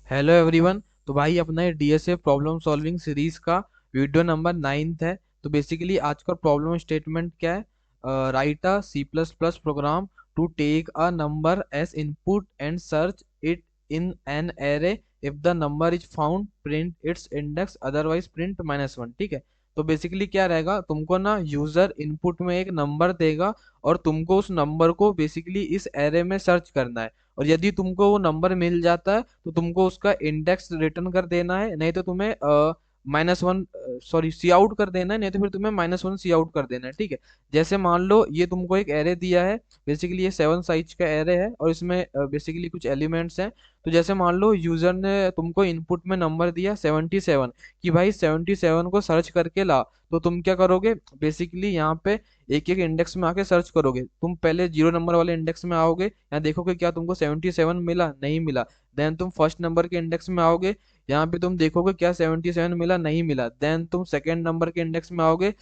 Hello everyone. तो भाई अपना ये डीएसए प्रॉब्लम सॉल्विंग सीरीज का वीडियो नंबर 9th है। तो बेसिकली आज का प्रॉब्लम स्टेटमेंट क्या है? Write a C plus plus program to take a number as input and search it in an array. If the number is found print its index, otherwise print -1। ठीक है। तो basically क्या रहेगा, तुमको ना user input में एक number देगा और तुमको उस नंबर को बेसिकली इस एरे में सर्च करना है। और यदि तुमको वो नंबर मिल जाता है तो तुमको उसका इंडेक्स रिटर्न कर देना है, नहीं तो तुम्हें -1 सॉरी सी आउट कर देना है, नहीं तो फिर तुम्हें -1 सी आउट कर देना है। ठीक है। जैसे मान लो ये तुमको एक एरे दिया है। बेसिकली ये 7 साइज का एरे है और इसमें बेसिकली कुछ एलिमेंट्स हैं। तो जैसे मान लो यूजर ने तुमको इनपुट में नंबर दिया 77 कि भाई 77 को सर्च करके ला। तो तुम क्या करोगे, बेसिकली यहाँ पे एक एक इंडेक्स में आके सर्च करोगे। तुम पहले 0 नंबर वाले इंडेक्स में आओगे, यहाँ देखोगे क्या तुमको 77 मिला, नहीं मिला। देन तुम फर्स्ट नंबर के इंडेक्स में आओगे, यहाँ पे तुम देखोगे क्या 77 मिला, नहीं मिला। देन तुम सेकंड नंबर के इंडेक्स में आओगे,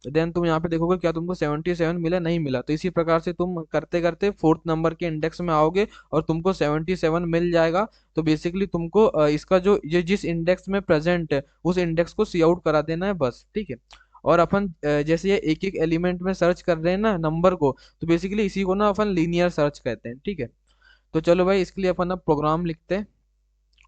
देन तुम यहाँ पे देखोगे क्या तुमको 77 मिला, नहीं मिला। तो इसी प्रकार से तुम करते करते फोर्थ नंबर के इंडेक्स में आओगे और तुमको 77 मिल जाएगा। तो बेसिकली तुमको इसका जो ये जिस इंडेक्स में प्रेजेंट है उस इंडेक्स को सी आउट करा देना है, बस। ठीक है। और अपन जैसे ये एक एक एलिमेंट में सर्च कर रहे हैं ना नंबर को, तो बेसिकली इसी को ना अपन लीनियर सर्च कहते हैं। ठीक है। तो चलो भाई, इसके लिए अपन अब प्रोग्राम लिखते हैं।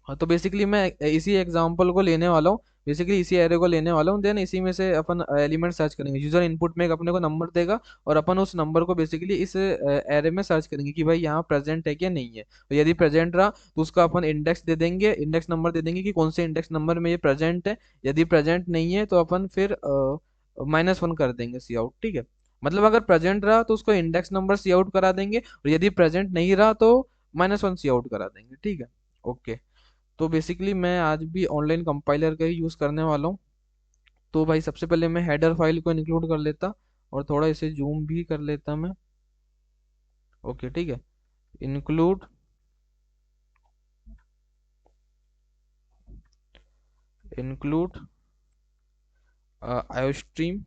हाँ, तो बेसिकली मैं इसी एग्जांपल को लेने वाला हूँ, बेसिकली इसी एरे को लेने वाला हूँ। देन इसी में से अपन एलिमेंट सर्च करेंगे। यूजर इनपुट में एक अपने को नंबर देगा और अपन उस नंबर को बेसिकली इस एरे में सर्च करेंगे कि भाई यहाँ प्रेजेंट है क्या, नहीं है। तो यदि प्रेजेंट रहा तो उसका अपन इंडेक्स दे देंगे, इंडेक्स नंबर दे देंगे कि कौन से इंडेक्स नंबर में ये प्रेजेंट है। यदि प्रेजेंट नहीं है तो अपन फिर -1 कर देंगे सी आउट। ठीक है। मतलब अगर प्रेजेंट रहा तो उसको इंडेक्स नंबर सी आउट करा देंगे, और यदि प्रेजेंट नहीं रहा तो -1 सी आउट करा देंगे। ठीक है। ओके। तो बेसिकली मैं आज भी ऑनलाइन कंपाइलर का ही यूज़ करने वाला हूँ। तो भाई सबसे पहले मैं हेडर फाइल को इंक्लूड कर लेता और थोड़ा इसे जूम भी कर लेता मैं। ओके। ठीक है। Include include iostream.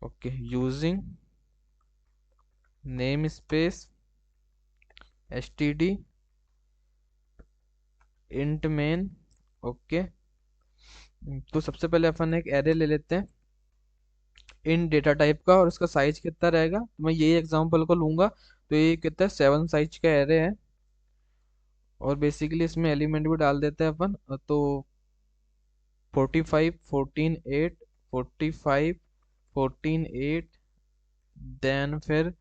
Okay. Using name space std int main. Okay. तो सबसे पहले अपन एक एरे ले लेते हैं इन डेटा टाइप का, और इसका साइज कितना रहेगा, तो मैं यही एग्जांपल को लूंगा। तो ये कितना है, 7 साइज का एरे है। और बेसिकली इसमें एलिमेंट भी डाल देते हैं अपन। तो 45 14 8, 45 14 8, देन फिर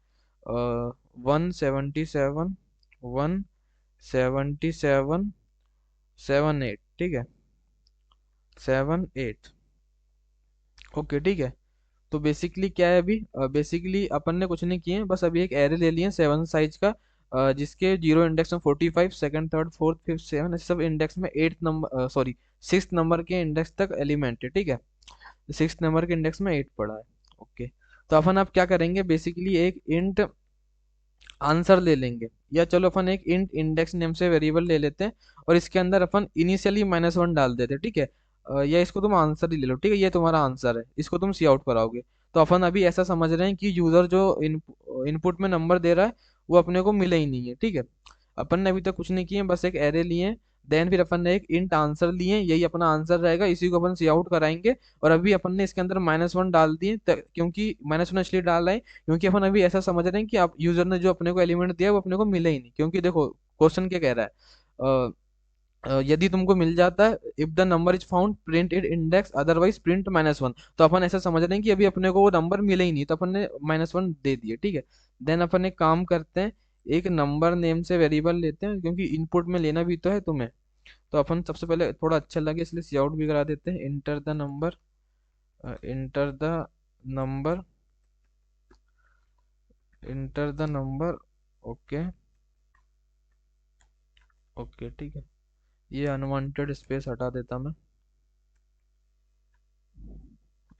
177 177 7 8। ठीक है। 7 8। ओके। ठीक है। तो बेसिकली क्या है, अभी बेसिकली अपन ने कुछ नहीं किए, बस अभी एक एरे ले लिए 7 साइज का, जिसके जीरो इंडेक्स में 45, second third fourth fifth seven, सब इंडेक्स में 8 नंबर सॉरी 6 नंबर के इंडेक्स तक एलिमेंट है। ठीक है। 6 नंबर के इंडेक्स में 8 पड़ा है। ओके। तो अपन अब क्या करेंगे, बेसिकली एक इंट आंसर ले लेंगे, या चलो अपन एक इंट इंडेक्स नेम से वेरिएबल ले लेते हैं और इसके अंदर अपन इनिशियली -1 डाल देते हैं। ठीक है। या इसको तुम आंसर ही ले लो। ठीक है। ये तुम्हारा आंसर है, इसको तुम सी आउट कराओगे। तो अपन अभी ऐसा समझ रहे हैं कि यूजर जो इनपुट में नंबर दे रहा है वो अपने को मिला ही नहीं है। ठीक है। अपन ने अभी तक कुछ नहीं किए, बस एक एरे लिए। देन फिर अपन ने एक इंट आंसर लिए, यही अपना आंसर रहेगा, इसी को अपन सी आउट कराएंगे। और अभी अपन ने इसके अंदर -1 डाल दिए, क्योंकि -1 इसलिए डाल रहे हैं क्योंकि अपन अभी ऐसा समझ रहे हैं कि आप यूजर ने जो अपने को एलिमेंट दिया वो अपने को मिला ही नहीं। क्योंकि देखो क्वेश्चन क्या कह रहा है, यदि तुमको मिल जाता है, if the number is found print it index, otherwise print -1। तो अपन ऐसा समझ रहे हैं कि अभी अपने को वो नंबर मिला ही नहीं, तो अपन ने -1 दे दिए। ठीक है। देन अपन एक काम करते हैं, एक नंबर नेम से वेरिएबल लेते हैं, क्योंकि इनपुट में लेना भी तो है तुम्हें। तो अपन सबसे पहले थोड़ा अच्छा लगे इसलिए सी आउट भी करा देते हैं। Enter the number enter the number. Okay. Okay. ठीक है। ये अनवांटेड स्पेस हटा देता मैं।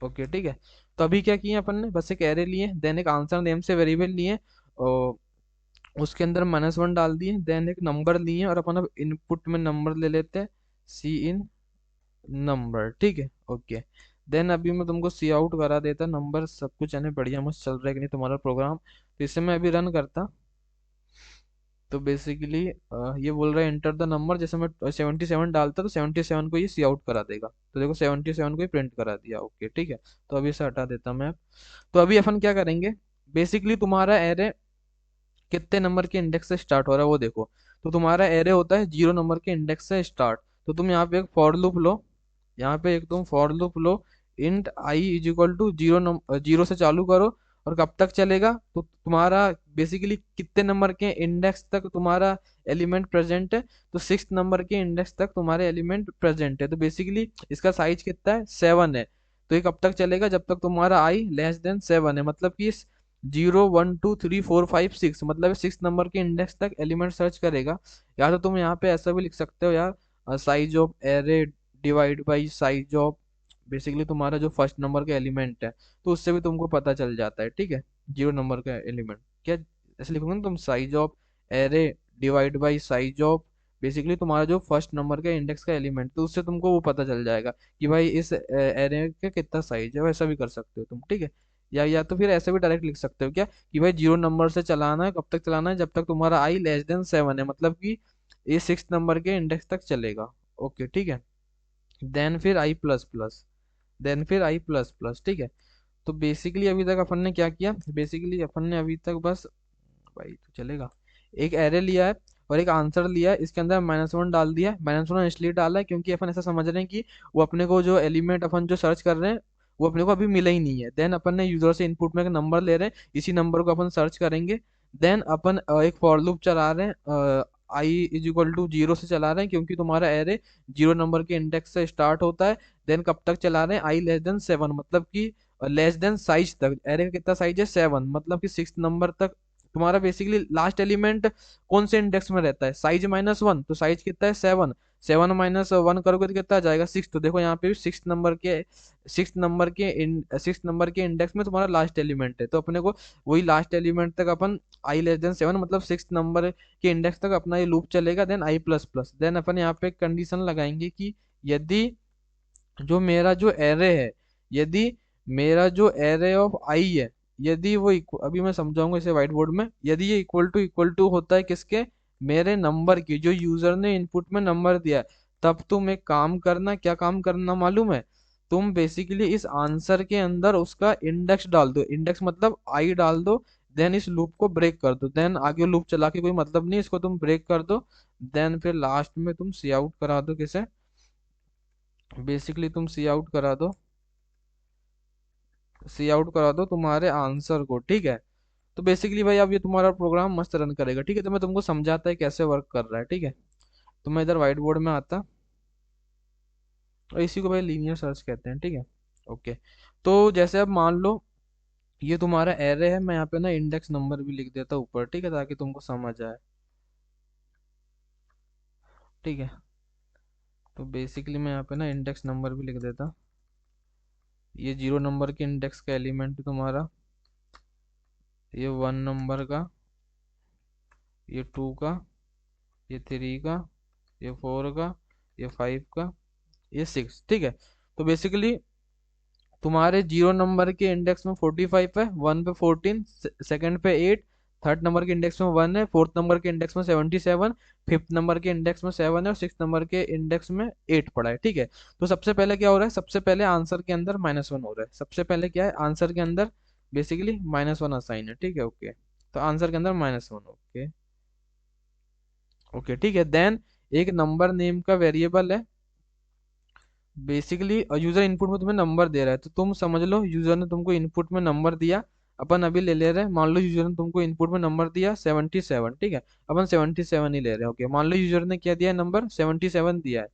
ओके। ठीक है। तो अभी क्या किए अपन ने, बस एक एरे लिए, देन एक आंसर नेम से वेरिएबल लिए और उसके अंदर -1 डाल दिए। देन एक नंबर लिए और अपन अब इनपुट में नंबर ले लेते हैं, सी इन नंबर। ठीक है। ओके। देन अभी मैं तुमको सी आउट करा देता नंबर, सब कुछ यानी बढ़िया मस्त चल रहा है कि नहीं तुम्हारा प्रोग्राम। तो इसे मैं अभी रन करता। तो बेसिकली ये बोल रहा है एंटर द नंबर, जैसे मैं 77 डालता तो 77 को ये सी आउट करा देगा, तो देखो 77 को ही प्रिंट करा दिया। ओके ठीक है, तो अभी इसे हटा देता मैं। तो अभी अपन क्या करेंगे, बेसिकली तुम्हारा एरे कितने नंबर के इंडेक्स से स्टार्ट हो रहा है वो देखो। तो तुम्हारा एरे होता है 0 नंबर के इंडेक्स से स्टार्ट। तो तुम यहाँ पे एक फॉर लूप लो, यहाँ पे एक तुम फॉर लूप लो, int I is equal to 0 से चालू करो, और कब तक चलेगा, तो तुम्हारा बेसिकली कितने नंबर के इंडेक्स तक तुम्हारा एलिमेंट प्रेजेंट है, तो 6 नंबर के इंडेक्स तक तुम्हारे एलिमेंट प्रेजेंट है। तो बेसिकली इसका साइज कितना है, 7 है। तो ये कब तक चलेगा, जब तक तुम्हारा आई लेस देन 7 है, मतलब कि 0 1 2 3 4 5 6, मतलब 6 नंबर के इंडेक्स तक एलिमेंट सर्च करेगा। या तो तुम यहाँ पे ऐसा भी लिख सकते हो यार, size of array divide by size of basically तुम्हारा जो फर्स्ट नंबर का एलिमेंट है, तो उससे भी तुमको पता चल जाता है। ठीक है, 0 नंबर का एलिमेंट क्या, ऐसे लिखोगे ना तुम, size of array divide by size of basically तुम्हारा जो फर्स्ट नंबर का इंडेक्स का एलिमेंट, तो उससे तुमको वो पता चल जाएगा कि भाई इस एरे का कितना साइज है। वैसा भी कर सकते हो तुम, ठीक है। या तो फिर ऐसे भी डायरेक्ट लिख सकते हो क्या, कि भाई 0 नंबर से चलाना है, कब तक चलाना है, जब तक तुम्हारा आई लेस देन 7 है, मतलब कि ये 6 नंबर के इंडेक्स तक चलेगा। ओके ठीक है, देन फिर आई प्लस प्लस, देन फिर आई प्लस प्लस, ठीक है। तो बेसिकली अभी तक अपन ने क्या किया, बेसिकली अपन ने अभी तक बस, भाई तो चलेगा, एक एरे लिया है और एक आंसर लिया है, इसके अंदर -1 डाल दिया। -1 इसलिए डाला है क्योंकि अपन ऐसा समझ रहे हैं कि वो अपने को जो एलिमेंट अपन जो सर्च कर रहे हैं वो अपने को अभी मिला ही नहीं है। देन अपन ने यूजर से इनपुट में एक नंबर ले रहे हैं, इसी नंबर को अपन सर्च करेंगे। देन अपन एक फॉर लूप चला रहे हैं, आई इज इक्वल टू 0 से चला रहे हैं, क्योंकि तुम्हारा एरे 0 नंबर के इंडेक्स से स्टार्ट होता है। देन कब तक चला रहे हैं, आई लेस देन 7, मतलब कि लेस देन साइज तक, एरे का कितना साइज है 7, मतलब कि 6 नंबर तक तुम्हारा बेसिकली लास्ट एलिमेंट कौन से इंडेक्स में रहता है, साइज -1, तो साइज कितना है 7, 7 - 1 करोगे तो कितना आ जाएगा 6। तो देखो यहाँ पे भी 6 नंबर के इंडेक्स में तुम्हारा लास्ट एलिमेंट है, तो अपने को वही लास्ट एलिमेंट तक अपन आई लेस देन 7, मतलब 6 नंबर के इंडेक्स तक अपना ये लूप चलेगा। Then I plus plus, then अपन यहाँ पे कंडीशन लगाएंगे कि यदि जो मेरा जो एरे है, यदि मेरा जो एरे ऑफ आई है, यदि वो अभी मैं समझाऊंगा इसे व्हाइट बोर्ड में, यदि ये इक्वल टू होता है किसके, मेरे नंबर की, जो यूजर ने इनपुट में नंबर दिया है, तब तुम एक काम करना, क्या काम करना मालूम है, तुम बेसिकली इस आंसर के अंदर उसका इंडेक्स डाल दो, इंडेक्स मतलब आई डाल दो। देन इस लूप को ब्रेक कर दो, देन आगे लूप चला के कोई मतलब नहीं, इसको तुम ब्रेक कर दो। देन फिर लास्ट में तुम सी आउट करा दो किसे, बेसिकली तुम सी आउट करा दो, सी आउट करा दो तुम्हारे आंसर को, ठीक है। तो बेसिकली भाई अब ये तुम्हारा प्रोग्राम मस्त रन करेगा, ठीक है। तो मैं तुमको समझाता है कैसे वर्क कर रहा है, ठीक है। तो मैं इधर व्हाइट बोर्ड में आता, और इसी को भाई लीनियर सर्च कहते हैं, ठीक है। ओके, तो जैसे अब मान लो ये तुम्हारा एरे है, मैं यहाँ पे ना इंडेक्स नंबर भी लिख देता हूँ ऊपर, ठीक है, ताकि तुमको समझ आए, ठीक है। तो बेसिकली मैं यहाँ पे ना इंडेक्स नंबर भी लिख देता, ये 0 नंबर के इंडेक्स का एलिमेंट तुम्हारा, ये 1 नंबर का, ये 2 का, ये 3 का, ये 4 का, ये 5 का, ये 6, ठीक है। तो बेसिकली तुम्हारे 0 नंबर के इंडेक्स में 45 है, 1 पे 14, सेकंड पे 8, थर्ड नंबर के इंडेक्स में 1 है, फोर्थ नंबर के इंडेक्स में 77, फिफ्थ नंबर के इंडेक्स में 7 है, और सिक्स नंबर के इंडेक्स में 8 पड़ा है, ठीक है। तो सबसे पहले क्या हो रहा है, सबसे पहले आंसर के अंदर -1 हो रहा है, सबसे पहले क्या है आंसर के अंदर बेसिकली -1 असाइन है, ठीक है। ओके, तो आंसर के अंदर -1, ओके ओके, ठीक है। देन एक नंबर नेम का वेरिएबल है, बेसिकली यूजर इनपुट में तुम्हें नंबर दे रहा है, तो तुम समझ लो यूजर ने तुमको इनपुट में नंबर दिया। अपन अभी ले रहे हैं, मान लो यूजर ने तुमको इनपुट में नंबर दिया 77, ठीक है। अपन 77 ही ले रहे हैं, ओके। मान लो यूजर ने क्या दिया है, नंबर 77 दिया है,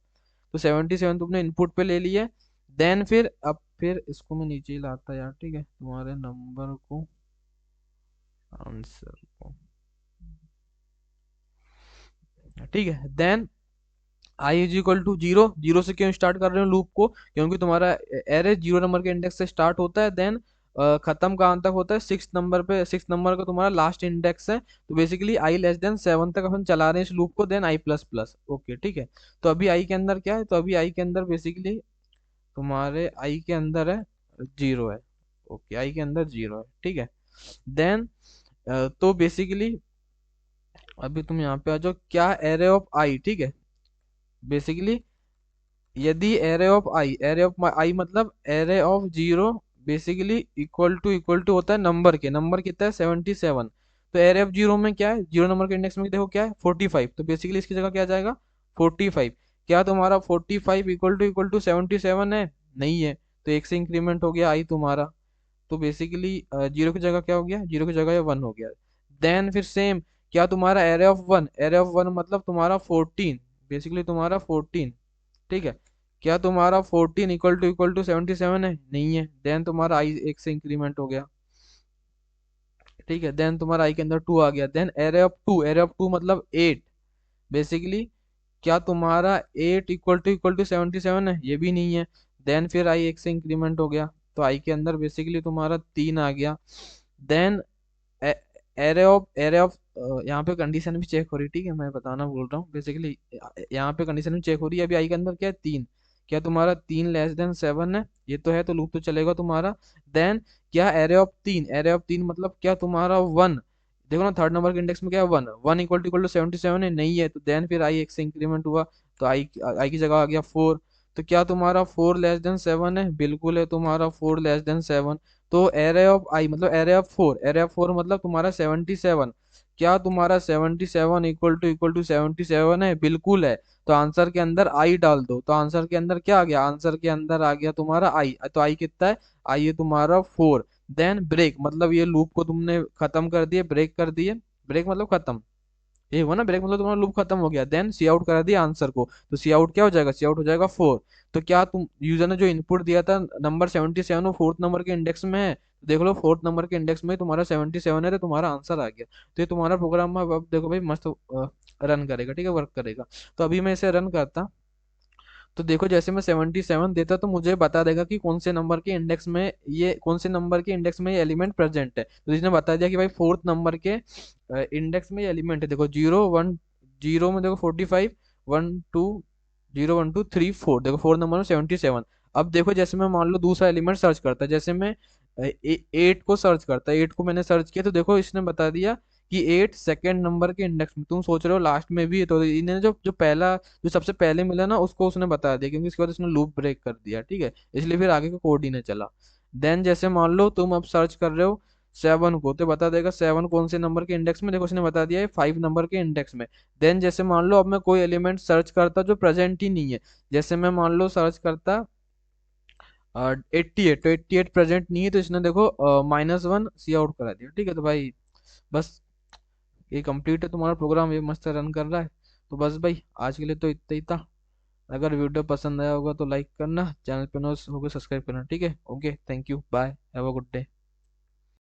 तो 77 तुमने इनपुट पे ले लिया। देन फिर अब फिर इसको मैं नीचे ही लाता यार, ठीक है, तुम्हारे नंबर को, आंसर को, ठीक है। Then I is equal to 0, 0 से क्यों स्टार्ट कर रहे हो लूप को, क्योंकि तुम्हारा एरे 0 नंबर के इंडेक्स से स्टार्ट होता है। देन खत्म कहाँ तक होता है, 6 नंबर पे, 6 नंबर का तुम्हारा लास्ट इंडेक्स है। तो बेसिकली आई लेस देन 7 तक अपन चला रहे हैं इस लूप को, then I plus plus, okay ठीक है। तो अभी आई के अंदर क्या है, तो अभी आई के अंदर बेसिकली तुम्हारे आई के अंदर है 0 है, ओके, आई के अंदर 0 है, ठीक है। देन तो बेसिकली अभी तुम यहाँ पे आ जाओ, क्या एरे ऑफ आई, ठीक है। बेसिकली यदि एरे ऑफ आई मतलब array of zero, basically equal to होता है नंबर के, नंबर कितना है 77। तो एरे ऑफ जीरो में क्या है, जीरो नंबर के इंडेक्स में देखो क्या है 45, तो बेसिकली इसकी जगह क्या आ जाएगा 45। क्या तुम्हारा 45 इक्वल टू 77 है? नहीं है, तो एक से इंक्रीमेंट हो गया आई तुम्हारा। तो बेसिकली जीरो की जगह क्या हो गया, जीरो की जगह वन हो गया। देन फिर सेम, क्या तुम्हारा array of one, array of one मतलब तुम्हारा 14, बेसिकली तुम्हारा 14, ठीक है। क्या तुम्हारा 14 इक्वल टू 77 है? नहीं है, देन तुम्हारा आई एक से इंक्रीमेंट हो गया, ठीक है। देन तुम्हारा आई के अंदर टू आ गया। देन एरे ऑफ टू मतलब 8, बेसिकली क्या तुम्हारा 8 इक्वल टू 77 है? ये भी नहीं है। देन फिर आई एक से इंक्रीमेंट हो गया, तो आई के अंदर बेसिकली तुम्हारा 3 आ गया। देन एरे ऑफ यहाँ पे कंडीशन भी चेक हो रही है, ठीक है, मैं बताना भूल रहा हूँ। बेसिकली यहाँ पे कंडीशन भी चेक हो रही है, अभी आई के अंदर क्या है 3। क्या तुम्हारा 3 लेस देन 7 है? ये तो है, तो लूप तो चलेगा तुम्हारा। देन क्या एरे ऑफ 3 मतलब क्या तुम्हारा 1, देखो ना थर्ड नंबर के इंडेक्स में क्या है 1, 1 इक्वल टू 77 है? नहीं है, तो देन फिर आई एक से इंक्रीमेंट हुआ, तो आई की जगह आ गया 4। तो क्या तुम्हारा 4 लेस देन 7 है? बिल्कुल है तुम्हारा 4 लेस देन 7। तो एरे ऑफ आई मतलब एरे ऑफ फोर मतलब तुम्हारा 77। क्या तुम्हारा 77 इक्वल टू 77 है? बिल्कुल है। तो आंसर के अंदर आई डाल दो, तो आंसर के अंदर क्या आ गया, आंसर के अंदर आ गया तुम्हारा आई। तो आई कितना है, आई है तुम्हारा 4। देन ब्रेक मतलब ये लूप को तुमने खत्म कर दिए, ब्रेक कर दिए, ब्रेक मतलब खत्म, ये हुआ ना ब्रेक मतलब तुम्हारा लूप खत्म हो गया। देन सी आउट करा दिया आंसर को, तो सी आउट क्या हो जाएगा, सी आउट हो जाएगा 4। तो क्या तुम यूजर ने जो इनपुट दिया था नंबर 77 वो फोर्थ नंबर के इंडेक्स में है, तो देख लो फोर्थ नंबर के इंडेक्स में तुम्हारा 77 है, तो तुम्हारा आंसर आ गया। तो ये तुम्हारा प्रोग्राम अब देखो भाई मस्त रन करेगा, ठीक है, वर्क करेगा। तो अभी मैं इसे रन करता, तो देखो जैसे मैं 77 देता तो मुझे बता देगा कि कौन से नंबर के इंडेक्स में ये, कौन से नंबर के इंडेक्स में ये एलिमेंट प्रेजेंट है। तो इसने बता दिया कि भाई फोर्थ नंबर के इंडेक्स में ये एलिमेंट है। देखो जीरो वन, जीरो में देखो 45, one two, zero one two three four, देखो फोर्थ नंबर में 77। अब देखो जैसे मैं मान लो दूसरा एलिमेंट सर्च करता, जैसे मैं 8 को सर्च करता, 8 को मैंने सर्च किया, तो देखो इसने बता दिया कि 8 सेकेंड नंबर के इंडेक्स में। तुम सोच रहे हो लास्ट में भी है, तो इन्हें जो जो पहला, जो सबसे पहले मिला ना उसको उसने बता दिया, क्योंकि इसके बाद उसने लूप ब्रेक कर दिया, ठीक है, इसलिए फिर आगे का कोड ही नहीं चला। देन जैसे मान लो तुम अब सर्च कर रहे हो 7 को, तो बता देगा 7 कौन से नंबर के इंडेक्स में, देखो उसने बता दिया है 5 नंबर के इंडेक्स में। देन जैसे मान लो अब मैं कोई एलिमेंट सर्च करता जो प्रेजेंट ही नहीं है, जैसे मैं मान लो सर्च करता 88, तो 88 प्रेजेंट नहीं है, तो इसने देखो -1 सी आउट करा दिया, ठीक है। तो भाई बस ये कंप्लीट है तुम्हारा प्रोग्राम, ये मस्त रन कर रहा है। तो बस भाई आज के लिए तो इतना ही था। अगर वीडियो पसंद आया होगा तो लाइक करना, चैनल पे नए होगे सब्सक्राइब करना, ठीक है। Okay, thank you, bye, have a good day.